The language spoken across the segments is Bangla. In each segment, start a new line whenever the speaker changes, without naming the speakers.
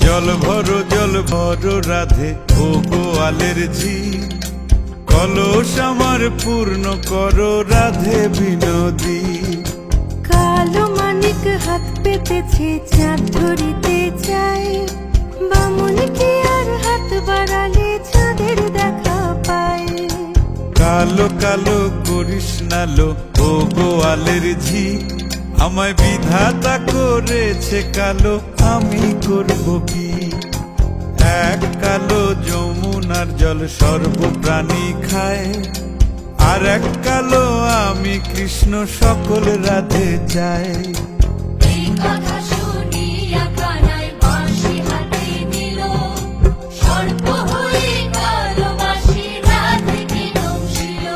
জল ভরো রাধে ও গোয়ালের ঝি, কলস আমার পূর্ণ করো রাধে বিনোদী।
কালো মানিক হাত পেতেছে চাঁদ ধরিতে চাই, বামুন কি আর হাত বাড়ালে চাঁদের দেখা পায়।
কালো কালো করিস নালো ও গোয়ালের ঝি, আমায় বিধাতা করেছে কালো, আমি করব কি? এক কালো যমুনার জল সর্বপ্রাণী খায়, আর এক কালো আমি কৃষ্ণ সকল রাধে চাই।
এই কথা শুনিয়া কানাই বাঁশি হাতে নিল, সর্প হয়ে কালো বাঁশি রাধেকে নমশিল।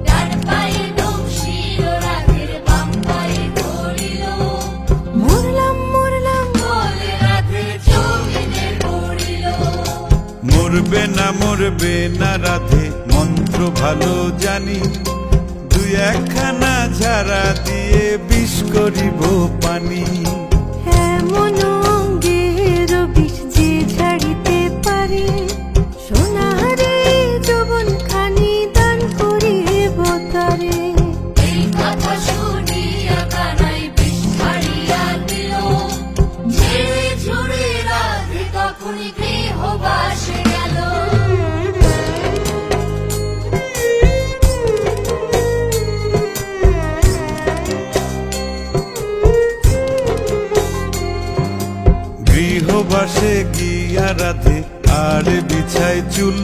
ডান পায়ে নমশিল, রাধের বাম পায়ে ধরিল।
মরলাম মরলাম
বলে রাধের জমিনে পড়িল।
মরবে না রাধে মন্ত্র ভালো জানি, দুই একখানা ঝাড়া দিয়ে বিষ করিব পানি।
এমন অঙ্গের বিষ যে ছাড়িতে পারে, সোনারে যৌবন খানি দান করিব তারে।
এই কথা শুনিয়া কানাই বিষ ছাড়িয়া দিল, ঝেড়ে ঝুড়ে রাধে তখনই গৃহবাসে গেল।
গৃহবাসে গিয়া রাধে আর বিছায় চুল,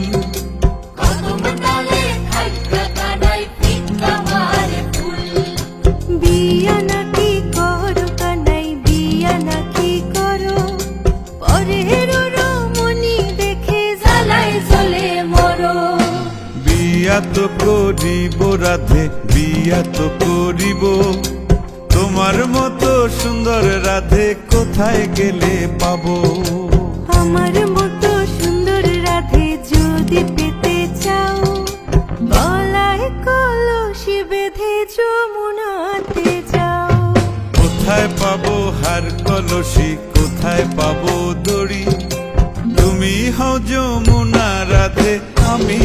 কদম ডালে খাইকা কানাই ফিক্কা মারে ফুল।
বিয়া নাকি করো কানাই, বিয়া নাকি করো, পরের রমণী দেখে
জ্বালায় জ্বলে মরো।
বিয়া তো করিব রাধে, বিয়া তো করিব, তোমার মতো সুন্দর রাধে কোথায় গেলে পাবো?
আমার মতো সুন্দর রাধে যদি পেতে চাও, গলায় কলসি বেঁধে যমুনাতে যাও।
কোথায় পাবো হার কলসি, কোথায় পাবো দড়ি? তুমি হও যমুনা রাধে, আমি